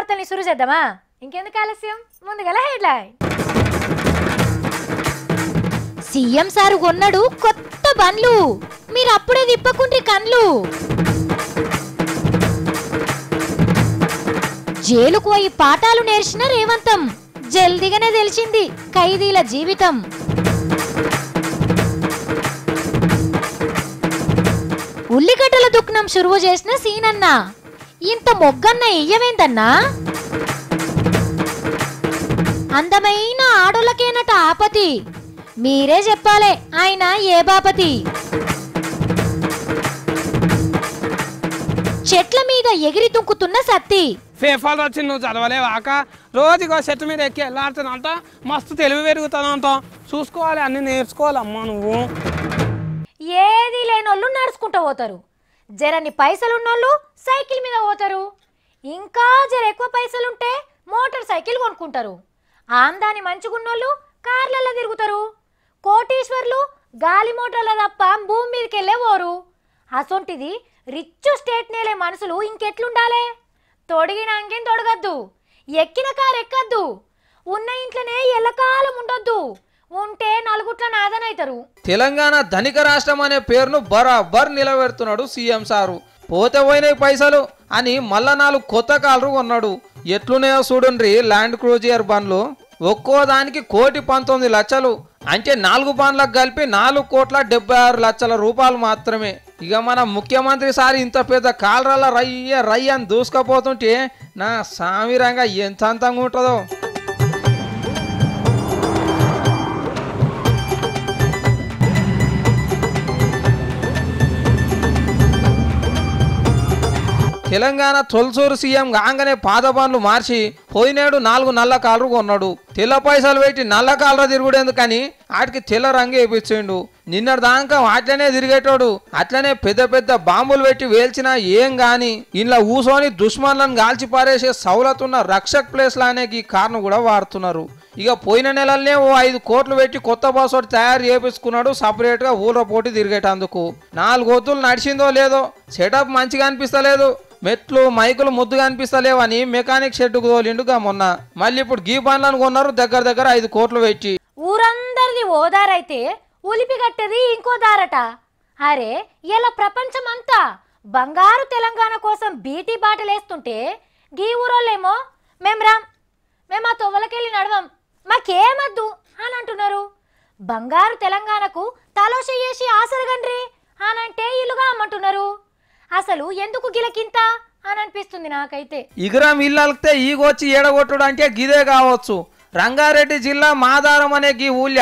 వార్తల్ని సురు చేద్దామా? ఇంకెందుకు ఆలస్యం, ముందుగల హెడ్లైన్. సీఎం సారు కొన్నాడు కొత్త బండ్లు, మీరు అప్పుడే తిప్పకుండ్రి కండ్లు. జైలుకు పోయి పాఠాలు నేర్చిన రేవంతం, జల్దిగానే తెలిసింది ఖైదీల జీవితం. ఉల్లిగడ్డల దుఃఖనం షురువు చేసిన సీనన్న, ఇంత మొగ్గన్న ఇయ్యవేందన్నా? అందమైన ఆడోళ్ళకేనట ఆపతి, మీరే చెప్పాలే ఆయన ఏ బాపతి. చెట్ల మీద ఎగిరి దుంకుతున్న సత్తి, పేపర్లు వచ్చి నువ్వు చదవలేవాక రోజుగా చెట్టు మీద ఎక్కి వెళ్ళాడుతున్నంట, మస్తు తెలివి పెరుగుతుందంట. చూసుకోవాలి, అన్ని నేర్చుకోవాలమ్మా నువ్వు. ఏది లేనోళ్ళు నడుచుకుంటూ పోతారు, జరన్ని పైసలున్నోళ్ళు సైకిల్ మీద పోతారు, ఇంకా జర ఎక్కువ పైసలుంటే మోటార్ సైకిల్ కొనుక్కుంటారు. ఆందాని మంచిగున్నోళ్ళు కార్లలో తిరుగుతారు. కోటీశ్వర్లు గాలి మోటార్ల తప్ప భూమి మీదకి వెళ్ళే పోరు. అసొంటిది రిచ్ స్టేట్ నేలే మనుషులు ఇంకెట్లుండాలే? తొడిగిన అంగేం తొడగద్దు, ఎక్కిన కారు ఎక్కద్దు, ఉన్న ఇంట్లోనే ఎల్లకాలం ఉండొద్దు, ఉంటే నలుగుట్ల నాదనైతారు. తెలంగాణ ధనిక రాష్ట్రం అనే పేరును బరాబర్ నిలబెడుతున్నాడు సీఎం సారు. పోతే పోయినాయి పైసలు అని మళ్ళా 4 కొత్త కార్లు కొన్నాడు. ఎట్లున్నాయో చూడండి ల్యాండ్ క్రూజియర్ బండ్లు. ఒక్కో దానికి 1,19,00,000, అంటే 4 బండ్లకు కలిపి 4,76,00,000 రూపాయలు మాత్రమే. ఇక మన ముఖ్యమంత్రి సార్ ఇంత పెద్ద కాలరాల రయ్య అని దూసుకపోతుంటే నా సామిరంగా ఎంత అంతంగా ఉంటుందో. తెలంగాణ తొలసూరు సీఎం కాగానే పాత బండ్లు మార్చి పోయినేడు 4 నల్ల కాలరు కొన్నాడు. తెల్ల పైసలు పెట్టి నల్ల కాలర తిరుగుడేందుకని వాటికి తెల్ల రంగు వేయించిండు. నిన్నటి దాకా అట్లనే తిరిగేటోడు. అట్లనే పెద్ద పెద్ద బాంబులు పెట్టి వేల్చినా ఏం గాని ఇంట్లో ఊసోని దుష్మన్లను గాల్చి పారేసే సౌలతున్న రక్షక్ ప్లేస్లు అనే ఈ కార్ను కూడా వాడుతున్నారు. ఇక పోయిన నెలలనే ఓ 5 కోట్లు పెట్టి కొత్త బస్ ఒకటి తయారు చేపించుకున్నాడు సపరేట్ గా ఊళ్ళ పోటీ తిరిగేటందుకు. 4 ఒత్తులు నడిచిందో లేదో, సెటప్ మంచిగా అనిపిస్తలేదు, మెట్లు మైకులు ముద్దుగా అనిపిస్తలేవని మెకానిక్ షెడ్డుకు తోలిండుగా మొన్న. మళ్ళీ ఇప్పుడు గీ బండ్లను కొన్నారు దగ్గర 5 కోట్లు పెట్టి. ఊరందరిది ఓదారైతే ఉలిపి కట్టేది ఇంకో దారట. అరే ఇలా ప్రపంచం అంతా బంగారు తెలంగాణ కోసం బీటీ బాటలేస్తుంటే గీ ఊరోళ్ళేమో మేము ఆ తొవ్వలకెళ్ళి నడవం, మాకేమద్దు అని అంటున్నారు. బంగారు తెలంగాణకు తలోష చేసి ఆసరగండ్రి అనంటే ఇల్లుగా అమ్మంటున్నారు. అసలు ఎందుకు గిలకింత అని అనిపిస్తుంది నాకైతే. ఇగురం ఇళ్ళకితే ఈగొచ్చి ఏడగొట్టుడు అంటే గిదే కావచ్చు. రంగారెడ్డి జిల్లా మాదారం అనే గీ ఊళ్ళ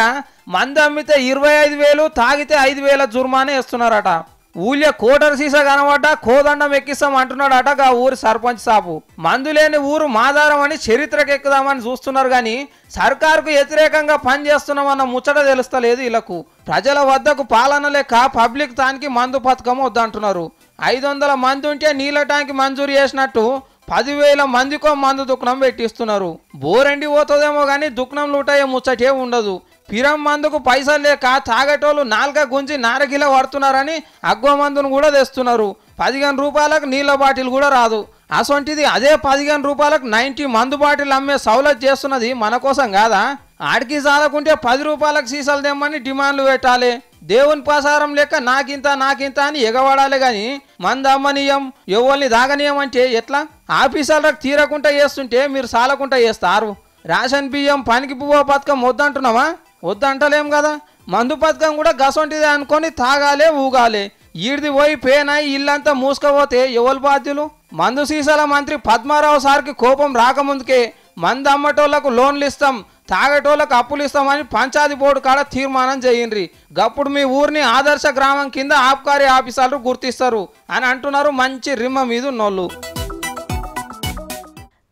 మందు అమ్మితే 25,000, తాగితే 5,000 జుర్మానే ఇస్తున్నారట. ఊళ్ళ కోటర్ సీసా కనబడ్డా కోదండం ఎక్కిస్తాం అంటున్నాడట గా ఊరి సర్పంచ్ సాపు. మందు లేని ఊరు మాదారం అని చరిత్రకు ఎక్కుదామని చూస్తున్నారు గాని సర్కారుకు వ్యతిరేకంగా పనిచేస్తున్నామన్న ముచ్చట తెలుస్తలేదు వీళ్ళకు. ప్రజల వద్దకు పాలన లేక పబ్లిక్ తానికి మందు పథకం వద్దంటున్నారు. 500 మంది ఉంటే నీళ్ళ ట్యాంక్ మంజూరు చేసినట్టు 10,000 మందికో మందు దుకాణం పెట్టిస్తున్నారు. బోరెండి పోతుందేమో కానీ దుకాణం లూటయ్యే ముచ్చటే ఉండదు. పిరం మందుకు పైసలు లేక తాగేటోళ్ళు 4 గుంజి 4 కిలో పడుతున్నారని అగ్గో మందును కూడా తెస్తున్నారు. 15 రూపాయలకు నీళ్ళ బాటిల్ కూడా రాదు. అసొంటిది అదే 15 రూపాయలకు 90 మందు బాటిల్ అమ్మే సౌలత్ చేస్తున్నది మన కోసం కాదా? ఆడికి చాలకుంటే 10 రూపాయలకు సీసాలు తెమ్మని డిమాండ్లు పెట్టాలి. దేవుని ప్రసారం లెక్క నాకింత అని ఎగవాడాలి గాని మందు అమ్మనీయం ఎవరిని దాగనీయం అంటే ఎట్లా? ఆఫీసర్లకు తీరకుండా చేస్తుంటే మీరు సాలకుండా చేస్తారు. రేషన్ బియ్యం పనికి పువ్వు పథకం వద్దంటున్నావా? వద్దంటలేం కదా. మందు పథకం కూడా గసొంటిదే అనుకొని తాగాలే ఊగాలే. ఈడిది పోయి పేనాయి ఇల్లంతా మూసుకపోతే ఎవరు బాధ్యులు? మందు సీసాల మంత్రి పద్మారావు సార్కి కోపం రాకముందుకే మందు అమ్మటోళ్లకు లోన్లు ఇస్తాం, తాగేటోళ్లకు అప్పులు ఇస్తామని పంచాయతీ బోర్డు కాడ తీర్మానం చేయండి. గప్పుడు మీ ఊరిని ఆదర్శ గ్రామం కింద ఆబ్కారీ ఆఫీసర్లు గుర్తిస్తారు అని అంటున్నారు మంచి రిమ్మ మీద ఉన్నోళ్ళు.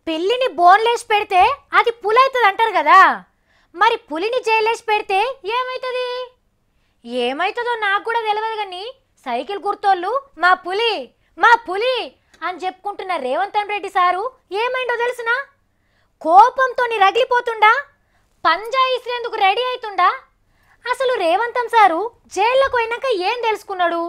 పిల్లిని బోన్లేసి పెడితే అది పులైతుంది అంటారు కదా, మరి పులిని జైలేసి పెడితే ఏమైతుందో నాకు కూడా తెలియదు. కానీ సైకిల్ గుర్తోళ్ళు మా పులి అని చెప్పుకుంటున్న రేవంత్ రెడ్డి సారు ఏమైందో తెలుసునా? కోపంతో రగిలిపోతుండా, పంజా ఇసిరేందుకు రెడీ అవుతుండా? అసలు రేవంత్ సారు జైల్లోకి పోయినాక ఏం తెలుసుకున్నాడు?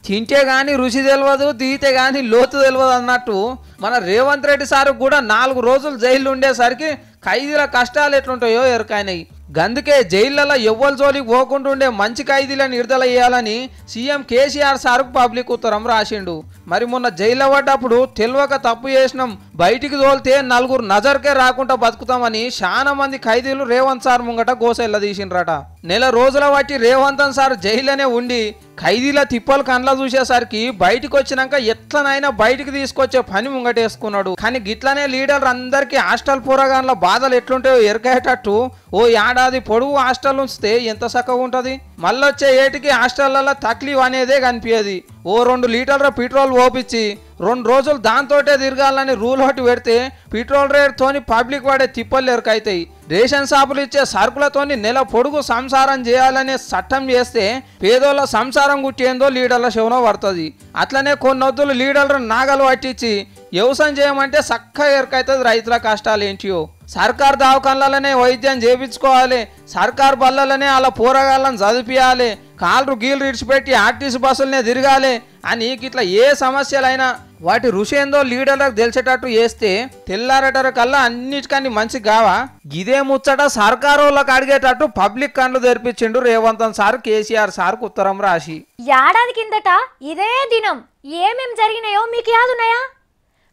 తింటే గాని రుచి తెలియదు, దిగితే గాని లోతు తెలియదు అన్నట్టు మన రేవంత్ రెడ్డి సార్ కూడా 4 రోజులు జైలు ఉండేసరికి ఖైదీల కష్టాలు ఎట్లుంటాయో ఎరకాయినాయి. గందుకే జైళ్లలో ఎవ్వరు జోలికి పోకుండా మంచి ఖైదీలను విడుదల చేయాలని సీఎం కేసీఆర్ సార్కు పబ్లిక్ ఉత్తరం రాసిండు. మరి మొన్న జైల్లో పడ్డప్పుడు తెలియక తప్పు చేసినాం, బయటికి తోలితే 4 నజర్కే రాకుండా బతుకుతామని చాలా మంది ఖైదీలు రేవంత్ సార్ ముంగట గోసెల్ల తీసిండ్రట. నెల రోజుల బట్టి రేవంత్ సార్ జైల్లోనే ఉండి ఖైదీల తిప్పలు కండ్ల చూసేసరికి బయటికి వచ్చినాక ఎట్లనైనా బయటికి తీసుకొచ్చే పని ముంగటేసుకున్నాడు. కానీ గిట్లనే లీడర్లు అందరికీ హాస్టల్ పోరగాన్ల బాధలు ఎట్లుంటాయో ఎరకేటట్టు ఓ ఏడాది పొడుగు హాస్టల్ ఉంచితే ఎంత చక్కగా ఉంటుంది. మళ్ళొచ్చే ఏటికి హాస్టళ్లలో తక్లీఫ్ అనేదే కనిపించేది. ఓ 2 లీటర్ల పెట్రోల్ ఓపించి 2 రోజులు దాంతోటే తిరగాలని రూల్ ఒకటి పెడితే పెట్రోల్ రేట్ తోని పబ్లిక్ వాడే తిప్పలు ఎరకైతాయి. రేషన్ షాపులు ఇచ్చే సరుకులతోని నెల పొడుగు సంసారం చేయాలనే చట్టం చేస్తే పేదోళ్ళ సంసారం గుట్టేందో లీడర్ల శవనో పడుతుంది. అట్లనే కొన్నొద్దులు లీడర్లు నాగలు పట్టించి వ్యవసాయం చేయమంటే చక్కగా ఎరకైతుంది రైతుల కష్టాలు ఏంటియో. సర్కార్ దవాఖానలనే వైద్యం చేయించుకోవాలి, సర్కార్ బళ్ళలనే అలా పోరగాళ్ళని చదివియాలి, కాళ్ళు గీళ్ళు ఇడిచిపెట్టి ఆర్టీసీ బస్సులనే తిరగాలి అని ఇట్లా ఏ సమస్యలైనా వాటి రుచి ఏందో లీడర్లకు తెలిసేటట్టు చేస్తే తెల్లారటర కల్లా అన్నిటికన్నీ మంచి కావా. ఇదే ముచ్చట సర్కారు వాళ్ళకి అడిగేటట్టు పబ్లిక్ కళ్ళు తెరిపించిండు రేవంత్ సార్ కేసీఆర్ సార్కు ఉత్తరం రాసి. ఏడాది కిందట ఇదే దినం ఏమేం జరిగినాయో మీకు యాదున్నాయా?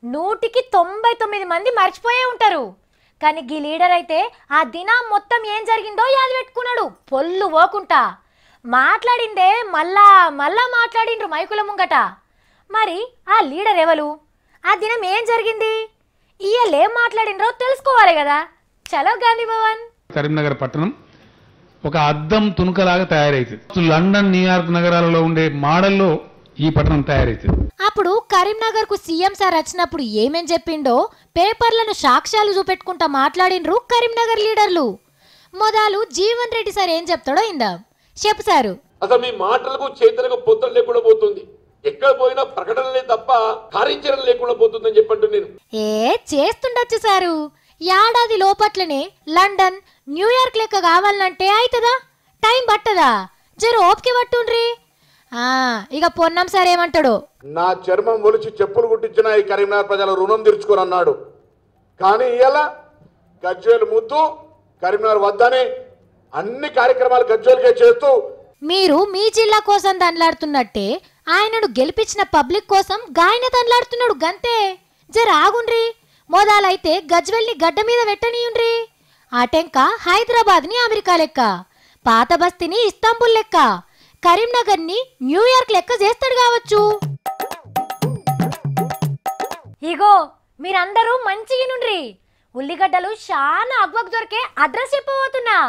199 మంది మర్చిపోయే ఉంటారు. కానీ గీ లీడర్ అయితే ఆ దినం మొత్తం ఏం జరిగిందో యాది పెట్టుకున్నాడు. పొల్లు పోకుంటా మాట్లాడిందే మళ్ళా మాట్లాడిండ్రు మైకుల ముంగట. మరి ఆ లీడర్ ఎవరు, ఆ దినం ఏం జరిగింది, ఇయ్యలేం మాట్లాడిండ్రో తెలుసుకోవాలి కదా. చలో గాంధీ భవన్. కరీంనగర్ పట్టణం ఒక అద్దం తునుకలాగా తయారైతుంది. లండన్, న్యూయార్క్ నగరాలలో ఉండే మోడల్లో ఈ పట్టణం తయారైతుంది. అప్పుడు కరీంనగర్ కు సీఎం సార్ వచ్చినప్పుడు ఏమేం చెప్పిండో పేపర్లను సాక్ష్యాలు చూపెట్టుకుంటా మాట్లాడిండ్రు కరీంనగర్ లీడర్లు. మొదలు జీవన్ రెడ్డి సార్ ఏం చెప్తాడో ఇందా చెప్పు సారు. అసలు మీ మాటలకు చేతలకు పొత్తులు లేకుండా పోతుంది, ఎక్కడ పోయినా ప్రకటనలే తప్ప కార్యాచరణ లేకుండా పోతుందని చెప్పండి. నేను చేస్తుండొచ్చు సారు. ఏడాది లోపట్లనే లండన్, న్యూయార్క్ లెక్క కావాలంటే అవుతుందా? టైం పట్టదా? జర ఓపిక పట్టుండ్రి. ఇక పొన్నం సార్ ఏమంటాడు, నా చర్మం ఒలిచి చెప్పులు కుట్టించిన ఈ కరీంనగర్ ప్రజల రుణం తీర్చుకొని అన్నాడు. కానీ ఇలా గజ్వేల్ ముద్దు కరీంనగర్ వద్దనే అన్ని కార్యక్రమాలు గజ్వేల్కే చేస్తూ మీరు మీ జిల్లా కోసం దండలాడుతున్నట్టే ఆయనను గెలిపించిన పబ్లిక్ కోసం గాయన దండలాడుతున్నాడు. గంతే. జర ఆగుండ్రి. మొదలైతే గజ్వేల్ని గడ్డ మీద పెట్టనీయుండ్రి. ఆటెంక హైదరాబాద్ ని అమెరికా లెక్క, పాత బస్తీని ఇస్తాంబుల్ లెక్క, కరీంనగర్ ని న్యూయార్క్ లెక్క చేస్తాడు కావచ్చు. ఇగో మీరందరూ మంచిగా నుండ్రి. ఉల్లిగడ్డలు చాలా అగ్వకు దొరికే అడ్రస్ చెప్పబోతున్నా.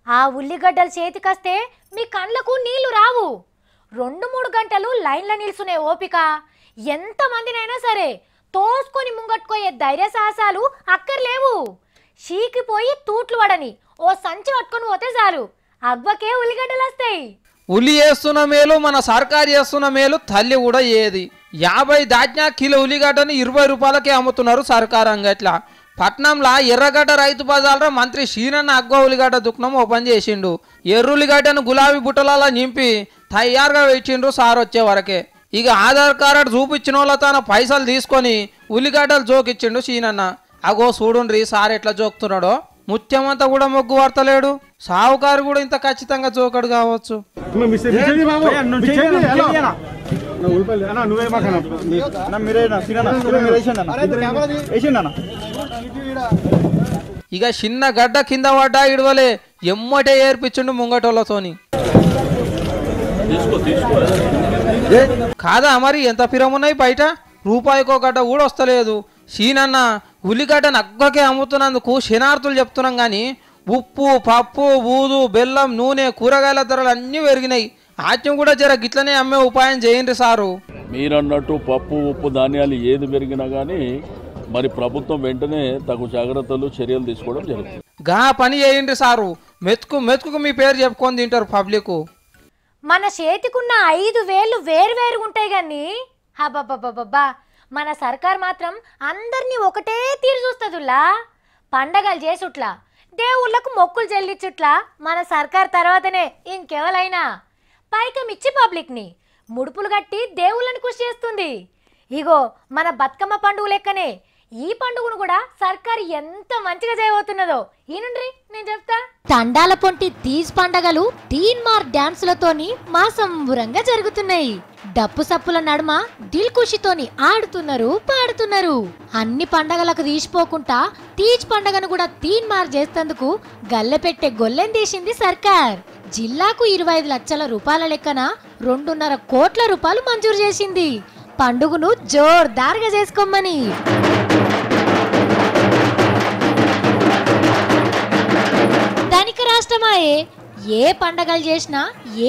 ఆ ఉల్లిగడ్డలు చేతికొస్తే మీ కండ్లకు నీళ్లు రావు. 2-3 గంటలు లైన్లో నిల్చునే ఓపిక ఎంతమందినైనా సరే తోసుకొని ముంగట్టుకోయే ధైర్య సాహసాలు అక్కర్లేవు. షీకిపోయి తూట్లు పడని ఓ సంచి పట్టుకొని పోతే చాలు, అగ్వకే ఉల్లిగడ్డలు వస్తాయి. ఉల్లి చేస్తున్న మేలు మన సర్కారు చేస్తున్న మేలు తల్లి కూడా ఏది. 50 దాటినా కిలో ఉల్లిగడ్డని 20 రూపాయలకే అమ్ముతున్నారు సర్కారు అంగట్లా. పట్నంలో ఎర్రగడ్డ రైతు బజార్లో మంత్రి షీనన్న అగ్వ ఉల్లిగడ్డ దుకాణం ఓపెన్ చేసిండు. ఎర్రుల్లిగడ్డను గులాబీ బుట్టలలో నింపి తయారుగా పెట్టిండ్రు సార్ వచ్చే వరకే. ఇక ఆధార్ కార్డు చూపించిన వాళ్ళ తన పైసలు తీసుకొని ఉల్లిగడ్డలు జోకిచ్చిండు షీనన్న. అగో చూడుండ్రి సార్ ఎట్లా జోకుతున్నాడో. ముత్యమంతా కూడా మొగ్గు పడతలేడు, సావుకారు కూడా ఇంత ఖచ్చితంగా జోకడు కావచ్చు. ఇక చిన్న గడ్డ కింద పడ్డా ఇడవలే ఎమ్మటే ఏర్పించిండు ముంగటోళ్ళతోని. కాదా మరి ఎంత పిరమున్నాయి బయట, రూపాయికో గడ్డ కూడా వస్తలేదు. షీనన్న ఉల్లిగడ్డను అగ్గకే అమ్ముతున్నందుకు శనార్థులు చెప్తున్నాం కానీ ఉప్పు, పప్పు, ఊదు, బెల్లం, నూనె, కూరగాయల ధరలు అన్నీ పెరిగినాయి. ఆత్యం కూడా జర గిట్లనే అమ్మే ఉపాయం చేయండి సారు. మీరన్నట్టు పప్పు, ఉప్పు, ధాన్యాలు ఏది పెరిగినా కానీ మరి ప్రభుత్వం వెంటనే తగు జాగ్రత్తలు చర్యలు తీసుకోవడం జరుగుతుంది. గా పని చేయండి సారు. మెతుకు మీ పేరు చెప్పుకొని తింటారు పబ్లిక్. మన చేతికున్న 5,000 వేరు ఉంటాయి కానీ హబ్బబ్బబ్బబ్బా మన సర్కార్ మాత్రం అందరినీ ఒకటే తీరు చూస్తుందిలా. పండగలు చేసుట్లా, దేవుళ్ళకు మొక్కులు చెల్లించుట్లా మన సర్కార్ తర్వాతనే ఇంకెవరైనా పైకమిచ్చి పబ్లిక్ని ముడుపులు కట్టి దేవుళ్ళని కృషి చేస్తుంది. ఇగో మన బతుకమ్మ పండుగ లెక్కనే ఈ పండుగను కూడా సర్కారు ఎంత మంచిగా చేయబోతున్నదో ఈనుండ్రి నేను చెప్తా. తండాల పొంటి తీజ్ పండగలు తీన్మార్ డాన్సులతోని మాసంబురంగా జరుగుతున్నాయి. డప్పు సప్పుల నడుమ దిల్ ఖుషితోని ఆడుతున్నారు పాడుతున్నారు. అన్ని పండగలకు తీసిపోకుండా తీజ్ పండగను కూడా తీన్మార్ చేసేందుకు గల్లె పెట్టే గొల్లెం తీసింది సర్కార్. జిల్లాకు 25 లక్షల రూపాయల లెక్కన 2.5 కోట్ల రూపాయలు మంజూరు చేసింది పండుగను జోర్దార్గా చేసుకోమని. ధనిక రాష్ట్రమాయే ఏ పండగలు చేసినా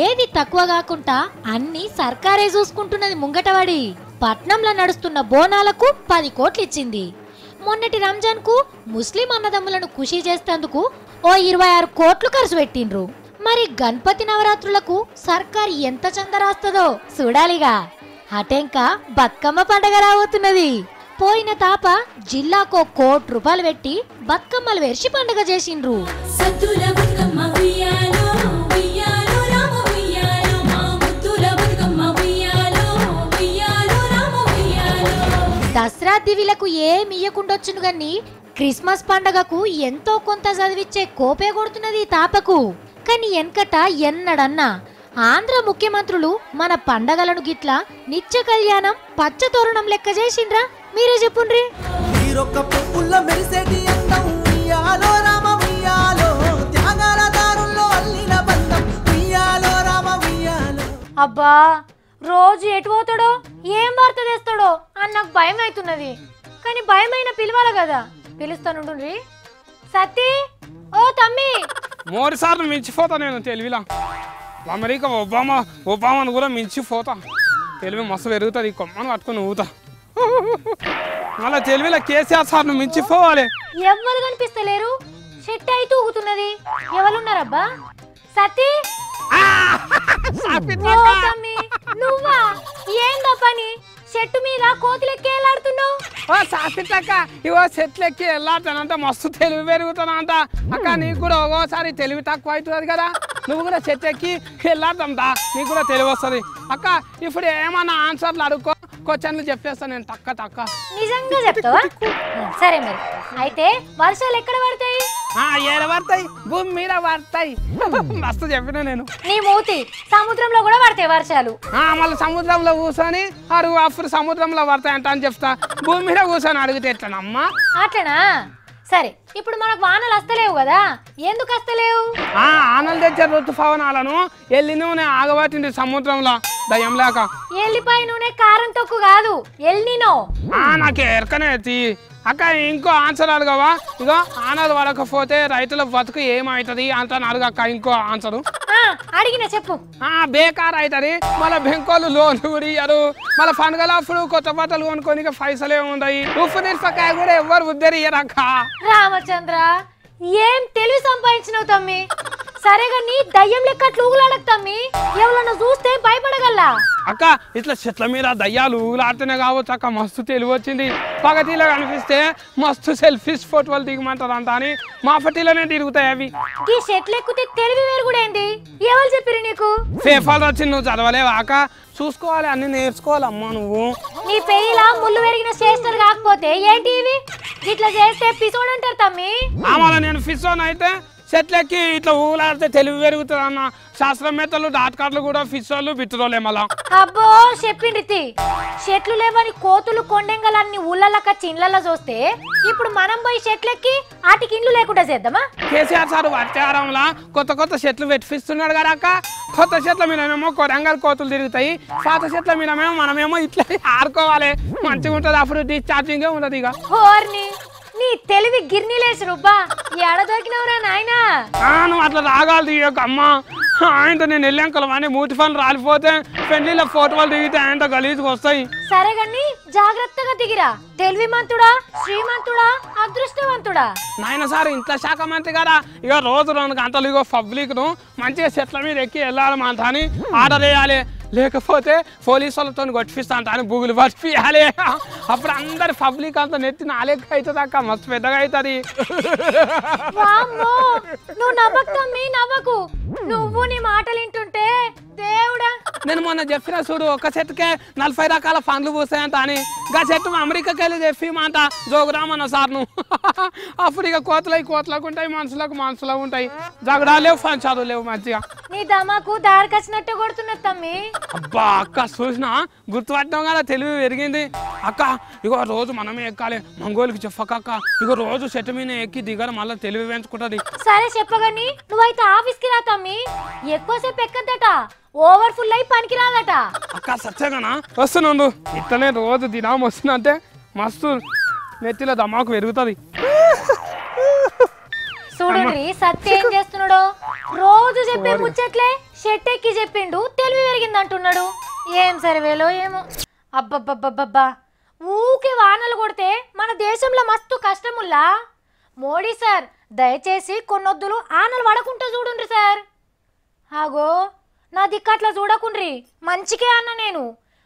ఏది తక్కువ కాకుండా అన్ని సర్కారే చూసుకుంటున్నది ముంగటవాడి. పట్నంలో నడుస్తున్న బోనాలకు 10 కోట్లు ఇచ్చింది. మొన్నటి రంజాన్ కు ముస్లిం అన్నదమ్ములను ఖుషి చేసేందుకు ఓ 26 కోట్లు ఖర్చు పెట్టిండ్రు. మరి గణపతి నవరాత్రులకు సర్కార్ ఎంత చంద రాస్తుందో చూడాలిగా. అటెంక బతుకమ్మ పండగ రాబోతున్నది. పోయిన తాప జిల్లాకో 1 కోటి రూపాయలు పెట్టి బతుకమ్మలు వేర్చి పండగ చేసిండ్రు. దసరా దివిలకు ఏమియ్యకుండొచ్చును గాని క్రిస్మస్ పండగకు ఎంతో కొంత చదివిచ్చే కోపే కొడుతున్నది తాపకు. కానీ ఎన్కట ఎన్నడన్నా ఆంధ్ర ముఖ్యమంత్రులు మన పండగలను గిట్ల నిత్య కళ్యాణం పచ్చ తోరణం లెక్క చేసిండ్రా? మీరే చెప్పుండ్రి. అబ్బా రోజు ఎటు పోతాడో ఏం వార్త తెస్తాడో అని నాకు భయం అవుతున్నది. కానీ భయమైన పిలవాలి కదా, పిలుస్తానుండ్రి. సతీ ఓ తమ్మి. 3 సార్లు మించిపోతా నేను తెలివిలా. అమెరికా ఒబామాను కూడా మించిపోతా. తెలివి మస్తు పెరుగుతుంది. కొమ్మను పట్టుకుని ఊతా. మళ్ళీ తెలివిలో కేసీఆర్ సార్ను మించిపోవాలి. ఎవ్వరు కనిపిస్తలేరు. చెట్టు అయితే ఊగుతున్నది. ఎవరున్నారబ్బా? సతీ నువ్వా? ఏందా పని? చెట్టు మీద కోతులెక్కి వెళ్ళాడుతున్నావు. ఓ సాపిట్లక్క, ఇవో చెట్లెక్కి వెళ్ళాడుతానంట మస్తు తెలివి పెరుగుతానంట. అక్క నీకు కూడా ఒక్కోసారి తెలివి తక్కువ అవుతుంది కదా, నువ్వు కూడా చెట్టెక్కి వెళ్ళాడుతాందా, నీకు కూడా తెలివి వస్తుంది. అక్క ఇప్పుడు ఏమన్నా ఆన్సర్లు అడుక్కో, క్వశ్చన్లు చెప్పేస్తా నేను తక్క. నిజంగా చెప్తావా? సరే మరి అయితే వర్షాలు ఎక్కడ పడతాయి? ఏడ పడతాయి? భూమి మీద పడతాయి. మస్తు చెప్పిన నేను. నీ మూతి సముద్రంలో కూడా పడతాయి వర్షాలు. మళ్ళీ సముద్రంలో కూర్చొని అడుగు అప్పుడు సముద్రంలో పడతాయి అంట అని చెప్తా. భూమి మీద కూర్చొని అడిగితే ఎట్లనమ్మా? అట్లనా? సరే ఇప్పుడు మనకు వానలు వస్తలేవు కదా, ఎందుకు వస్తలేవు? ఆనలు తెచ్చే ఋతుపవనాలను ఎల్లి నూనె ఆగబట్టింది సముద్రంలో దయ్యం లేక. ఎల్లిపాయ నూనె కారం తొక్కు కాదు, ఎల్నినో. నాకు ఎరకనే అక్క. ఇంకో ఆన్సర్ అడగవా? ఇగో ఆనలు పడకపోతే రైతుల బతుకు ఏమవుతుంది అంత అడగక్క. ఇంకో ఆన్సరు అడిగిన చెప్పు. బేకార్ అవుతుంది. మళ్ళీ బెంకోలు లోన్లు కూడా ఇయ్యరు. మళ్ళీ పండుగలప్పుడు కొత్త బట్టలు కొనుక్కొని పైసలే ఉన్నాయి. ఉప్పు నిరపకాయ కూడా ఎవ్వరు ఉద్దరి ఇయ్యరక్క. రామచంద్ర ఏం తెలివి సంపాదించినవు తమ్మి. సరేగా నీ దయ్యం లెక్క అట్లా ఊగులాడకు తమ్మి. ఎవరన్నా చూస్తే భయపడగల్లా. అక్క ఇట్లా చెట్ల మీద దయ్యాలు ఊగులాడితేనే కావచ్చు అక్క. మస్తు తెలివి వచ్చింది. పగతిలో కనిపిస్తే మస్తు సెల్ఫీస్ ఫోటోలు దిగమంటారు అంట అని మా ఫటీలోనే తిరుగుతాయి అవి. ఈ చెట్లు ఎక్కితే తెలివి వేరు కూడా ఏంది? ఎవరు చెప్పిరు నీకు? పేపర్లు వచ్చి నువ్వు చదవలేవా అక్క? చూసుకోవాలి, అన్ని నేర్చుకోవాలమ్మా నువ్వు. నీ పెయిలా ముళ్ళు పెరిగిన చేష్టలు కాకపోతే ఏంటి ఇవి? ఇట్లా చేస్తే పిసోడ్ అంటారు తమ్మి. మళ్ళీ నేను ఫిసోన్ అయితే చెట్లెక్కి ఇట్లా ఊలాడితే తెలివి పెరుగుతుంది అన్న శాస్త్రవేత్తలు డాక్టర్లు కూడా ఫిసోళ్ళు బిట్టురోలే మళ్ళా. అబ్బో చెప్పిండ్రి. చెట్లు లేవని కోతులు కొండెంగలన్ని ఊళ్ళక చిన్లలో చూస్తే ఇప్పుడు మనం పోయి చెట్లెక్కి వాటికి ఇండ్లు లేకుండా చేద్దామా? కేసీఆర్ సార్ వచ్చారంలా కొత్త చెట్లు పెట్టిస్తున్నాడు కదా అక్క. కొత్త చెట్ల మీదమేమో కొరంగల్ కోతులు తిరుగుతాయి, పాత చెట్ల మీదమేమో మనమేమో ఇట్లా ఆడుకోవాలి. మంచిగా ఉంటుంది. అప్పుడు డిశ్చార్జింగే ఉండదు ఇక. హోర్ని నీ తెలివి గిర్నీలేసి రుబ్బా ఎడ దొరికినవరా నాయనా? నువ్వు అట్లా రాగాలు దిగక అమ్మా. ఆయనతో నేను వెళ్ళాంకలం అని మూతి పనులు రాలిపోతే పెళ్లిలో ఫోటోలు దిగితే ఆయనతో గలీజ్కి వస్తాయి. సరే గాని జాగ్రత్తగా దిగిరా. తెలివి మంతుడా, శ్రీమంతుడా, అదృష్టవంతుడా? నాయన సార్ ఇంట్లో శాఖ మంత్రి కదా, ఇక రోజు 2 గంటలు ఇగో పబ్లిక్ ను మంచిగా చెట్ల మీద ఎక్కి వెళ్ళాలి మా అని ఆర్డర్ వేయాలి. లేకపోతే పోలీసు వాళ్ళతో కొట్టిస్తా అంట అని బుగులు పట్టియాలి. అప్పుడు అందరి పబ్లిక్ అంతా నెత్తి నాలెక్క అవుతుంది అక్క. మస్తు పెద్దగా అవుతుంది. నువ్వు నవ్వకు తమ్మి, నవ్వకు. నువ్వు నీ మాటలు వింటుంటే దేవుడా నేను మొన్న చెప్పిన చూడు ఒక చెట్టుకే 40 రకాల పండ్లు పూస్తాయంట అని గా చెట్టు అమెరికాకి వెళ్ళి చెప్పిమంట జోగురామన్న సార్ను అప్పుడు ఇక కోతలకు ఉంటాయి మనుషులకు ఉంటాయి జగడాలు లేవు చదువు లేవు మంచిగా నీ దమాకు దారికొచ్చినట్టు కొడుతున్నది తమ్మి అబ్బా అక్క చూసినా గుర్తుపట్టడం కదా తెలివి పెరిగింది అక్క ఇగో రోజు మనమే ఎక్కాలి మంగోలికి చెప్పకక్క ఇగో రోజు చెట్టు మీద ఎక్కి దిగర మళ్ళీ తెలివి పెంచుకుంటది సరే చెప్పగాని నువ్వైతే ఆఫీస్కి రా తమ్మి ఎక్కువసేపు ఎక్కద్దట ఓవర్ఫుల్ అయి పనికి రాదట అక్క సత్యగానా వస్తున్నాడు ఇట్లనే రోజు దినం వస్తుందంటే మస్తు నెత్తిలో దమాకు పెరుగుతుంది చూడండి సత్య ఏం చేస్తున్నాడో రోజు చెప్పే ముచ్చట్లే షెట్ ఎక్కి చెప్పిండు తెలివి పెరిగింది అంటున్నాడు ఏం సరివేలో ఏమో అబ్బబ్బబ్బబ్బబ్బా ఊకే వానలు కొడితే మన దేశంలో మస్తు కష్టముల్లా మోడీ సార్ దయచేసి కొన్నొద్దులు ఆనలు పడకుంటూ చూడుండ్రి సార్ ఆగో నా దిక్కట్లా చూడకుండ్రి మంచికే అన్న నేను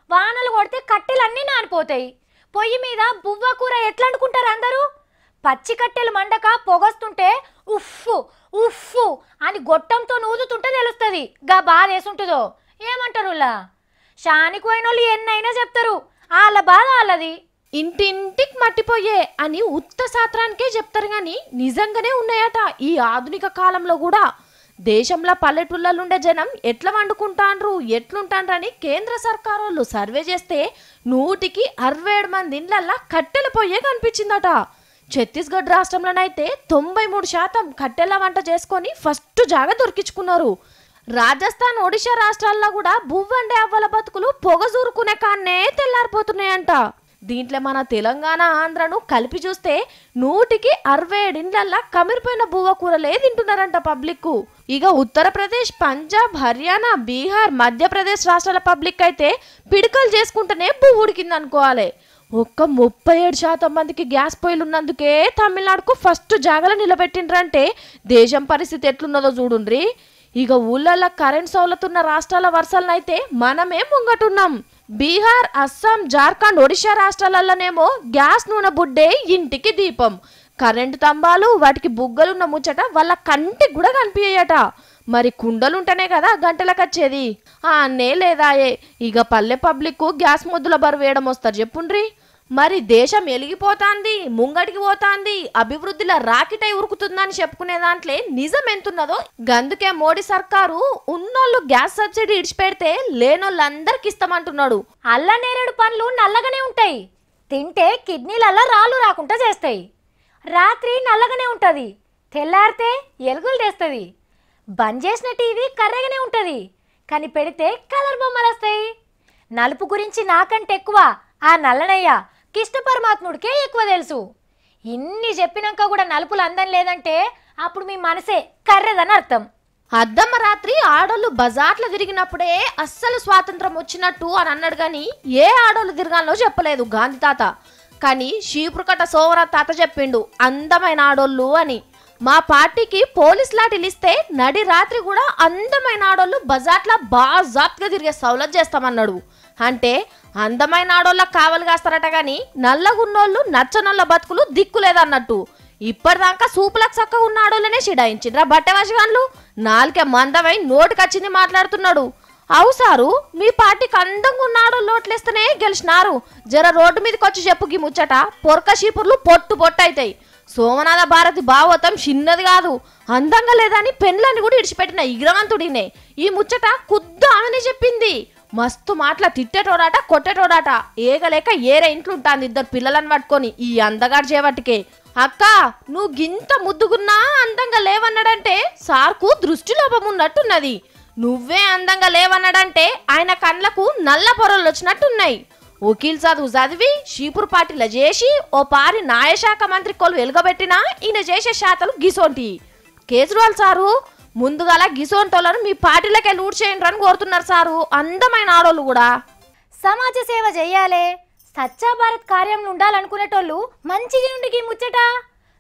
వానలు కొడితే కట్టెలన్నీ నానిపోతాయి పొయ్యి మీద బువ్వ కూర ఎట్లా అనుకుంటారు అందరూ పచ్చి కట్టెలు మండక పొగస్తుంటే ఉఫ్ఫు ఉఫ్ఫు అని గొట్టంతో నూదుతుంటే తెలుస్తుంది గా బాధ వేసుంటుందో ఏమంటారులా షానికి పోయిన వాళ్ళు ఎన్నైనా చెప్తారు వాళ్ళ బాధ వాళ్ళది ఇంటింటికి మట్టిపోయే అని ఉత్త శాస్త్రానికే చెప్తారు గాని నిజంగానే ఉన్నాయట ఈ ఆధునిక కాలంలో కూడా దేశంలో పల్లెటూళ్ళలో ఉండే జనం ఎట్లా వండుకుంటాండ్రు ఎట్లుంటాండ్రు అని కేంద్ర సర్కారు వాళ్ళు సర్వే చేస్తే 167 మంది ఇళ్లల్లా కట్టెల పొయ్యే కనిపించిందట ఛత్తీస్గఢ్ రాష్ట్రంలోనైతే 93% కట్టెల వంట చేసుకొని ఫస్ట్ జాగా దొరికించుకున్నారు రాజస్థాన్ ఒడిశా రాష్ట్రాల్లో కూడా బువ్వండే అవ్వల బతుకులు పొగజూరుకునే కాన్నే తెల్లారిపోతున్నాయంట దీంట్లో మన తెలంగాణ ఆంధ్రను కలిపి చూస్తే 167 ఇండ్లల్లా కమిరిపోయిన బువ్వ కూరలే తింటున్నారంట పబ్లిక్ ఇక ఉత్తరప్రదేశ్ పంజాబ్ హర్యానా బీహార్ మధ్యప్రదేశ్ రాష్ట్రాల పబ్లిక్ అయితే పిడికలు చేసుకుంటేనే బువ్వ ఉడికింది అనుకోవాలి ఒక్క 37% మందికి గ్యాస్ పొయ్యిలు ఉన్నందుకే తమిళనాడుకు ఫస్ట్ జాగలో నిలబెట్టిండ్రంటే దేశం పరిస్థితి ఎట్లున్నదో చూడుండ్రి ఇక ఊళ్ళల్లో కరెంట్ సౌలతున్న రాష్ట్రాల వరుసలనైతే మనమే ముంగటున్నాం బీహార్ అస్సాం జార్ఖండ్ ఒడిశా రాష్ట్రాలలోనేమో గ్యాస్ నూనె బుడ్డే ఇంటికి దీపం కరెంటు తంబాలు వాటికి బుగ్గలున్న ముచ్చట వాళ్ళ కంటికి కూడా కనిపించట మరి కుండలుంటేనే కదా గంటలకు వచ్చేది అన్నే లేదాయే ఇక పల్లె పబ్లిక్ గ్యాస్ మొద్దుల బరువు వేయడం వస్తారు చెప్పుండ్రి మరి దేశం ఎలిగిపోతాంది ముంగడికి పోతాంది అభివృద్ధిలో రాకెటై ఉరుకుతుందని చెప్పుకునే దాంట్లో నిజం ఎంతున్నదో గందుకే మోడీ సర్కారు ఉన్నోళ్ళు గ్యాస్ సబ్సిడీ ఇడిచిపెడితే లేనోళ్ళందరికి ఇస్తామంటున్నాడు అల్ల నేరేడు పండ్లు నల్లగానే ఉంటాయి తింటే కిడ్నీలల్లా రాళ్ళు రాకుండా చేస్తాయి రాత్రి నల్లగానే ఉంటుంది తెల్లారితే ఎలుగులు తెస్తుంది బంద్ చేసిన టీవీ కర్రగానే ఉంటుంది కానీ పెడితే కలర్ బొమ్మలు వస్తాయి నలుపు గురించి నాకంటే ఎక్కువ ఆ నల్లనయ్య కృష్ణ పరమాత్ముడికే ఎక్కువ తెలుసు ఇన్ని చెప్పినాక కూడా నలుపులు అందం లేదంటే అప్పుడు మీ మనసే కర్రెదని అర్థం అద్దమ్మ రాత్రి ఆడోళ్ళు బజార్లో తిరిగినప్పుడే అస్సలు స్వాతంత్రం వచ్చినట్టు అని అన్నాడు కానీ ఏ ఆడోళ్ళు తిరగాలో చెప్పలేదు గాంధీ తాత కానీ షీపురుకట్ట సోమరా తాత చెప్పిండు అందమైన ఆడోళ్ళు అని మా పార్టీకి పోలీస్ లాఠీలు ఇస్తే నడి రాత్రి కూడా అందమైన ఆడోళ్ళు బజార్లో బాజాప్గా తిరిగే సౌలత్ చేస్తామన్నాడు అంటే అందమైన ఆడోళ్ళకి కావలి కాస్తారట కానీ నల్లగున్నోళ్ళు నచ్చనోళ్ళ బతుకులు దిక్కులేదన్నట్టు ఇప్పటిదాకా సూపులకు చక్కగా ఉన్న ఆడోళ్ళనే చిడాయించిండ్రా బట్టెవాసిగాన్లు నాలుకే మందమై నోటికొచ్చింది మాట్లాడుతున్నాడు అవు సారు మీ పార్టీకి అందంగా ఉన్న ఆడోళ్ళు ఓట్లేస్తేనే గెలిచినారు జర రోడ్డు మీదకి వచ్చి చెప్పుకి ముచ్చట పొరక షీపుర్లు పొట్టు పొట్టు అవుతాయి సోమనాథ భారతి భావోతం చిన్నది కాదు అందంగా లేదని పెన్లని కూడా ఇడిచిపెట్టిన ఇగ్రవంతుడినే ఈ ముచ్చట కుద్దు ఆమెనే చెప్పింది మస్తు మాటల తిట్టేటోడాట కొట్టేటోడాట ఏగలేక ఏరే ఇంట్లో ఉంటాంది ఇద్దరు పిల్లలను పట్టుకొని ఈ అందగాడు చేపట్టుకే అక్క నువ్వు గింత ముద్దుగున్నా అందంగా లేవన్నాడంటే సార్కు దృష్టి లోపం ఉన్నట్టున్నది నువ్వే అందంగా లేవన్నాడంటే ఆయన కళ్ళకు నల్ల పొరలు వచ్చినట్టున్నాయి వకీల్ చదువు చదివి షీపుర్ పార్టీలో చేసి ఓ పారి న్యాయశాఖ మంత్రి కొలు వెలుగబెట్టినా ఈయన చేసే శాతలు గిసోంటి కేజ్రీవాల్ సారు ముందుగాల గిసోంటోళ్ళను మీ పార్టీలకే లూట్ చేయండి అని కోరుతున్నారు సారు అందమైన ఆడోళ్ళు కూడా సమాజ సేవ చెయ్యాలే సచ్చా భారత్ కార్యంలో ఉండాలనుకునేటోళ్ళు మంచిగా ఉండి ముచ్చట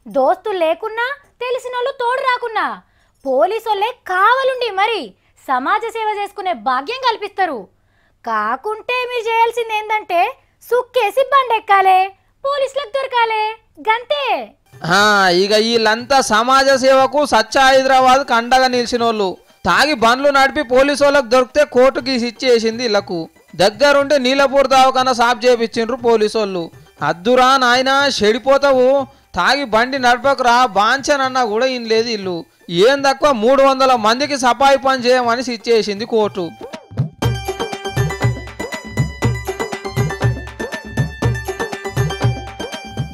దోస్తులు లేకున్నా తెలిసినోళ్ళు తోడు రాకున్నా పోలీసోళ్ళే కావాలండి మరి సమాజ సేవ చేసుకునే భాగ్యం కల్పిస్తారు కాకుంటే మీరు చేయాల్సింది ఏంటంటే సుక్కేసి బండెక్కాలే పోలీసులకు దొరకాలే గంతే ఇక వీళ్ళంతా సమాజ సేవకు సచ్చా హైదరాబాద్ అండగా నిలిచిన వాళ్ళు తాగి బండ్లు నడిపి పోలీసు వాళ్ళకి దొరికితే కోర్టుకి ఇచ్చేసింది ఇళ్లకు. దగ్గరుంటే నీలపూర్ దవాఖాన సాఫ్ చేపించిండ్రు పోలీసు వాళ్ళు. అద్దురా నాయనా చెడిపోతావు, తాగి బండి నడపకురా బాంచనన్నా కూడా ఇన్ లేదు ఇల్లు. ఏం తక్కువ 300 మందికి సఫాయి పని చేయమని ఇచ్చేసింది కోర్టు.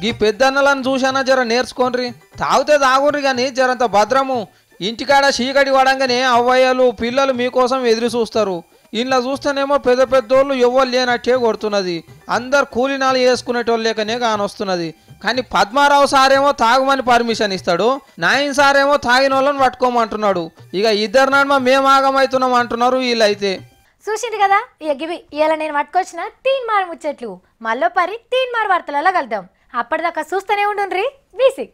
ఈ పెద్దన్నలను చూసానా జర నేర్చుకోండి. తాగితే తాగుండ్రి కానీ జరంత భద్రము. ఇంటికాడ చీకటి పడంగానే అవ్వయ్యలు పిల్లలు మీకోసం ఎదురు చూస్తారు. ఇంట్లో చూస్తేనేమో పెద్ద పెద్దోళ్ళు ఎవ్వరు లేనట్టే కొడుతున్నది. అందరు కూలినాలు వేసుకునేటోళ్ళు లేకనే కానొస్తున్నది. కానీ పద్మారావు సారేమో తాగుమని పర్మిషన్ ఇస్తాడు, నాయన్ సారేమో తాగిన వాళ్ళని పట్టుకోమంటున్నాడు. ఇక ఇద్దరు నడుమ మేము ఆగమవుతున్నాం అంటున్నారు వీళ్ళైతే. చూసింది కదా గివి ఇలా నేను పట్టుకొచ్చిన తీన్మార్ ముచ్చట్లు. మళ్ళీ పరి తీన్మార్ వార్తలలో కలుద్దాం. అప్పటిదాకా చూస్తూనే ఉండుండ్రి V6.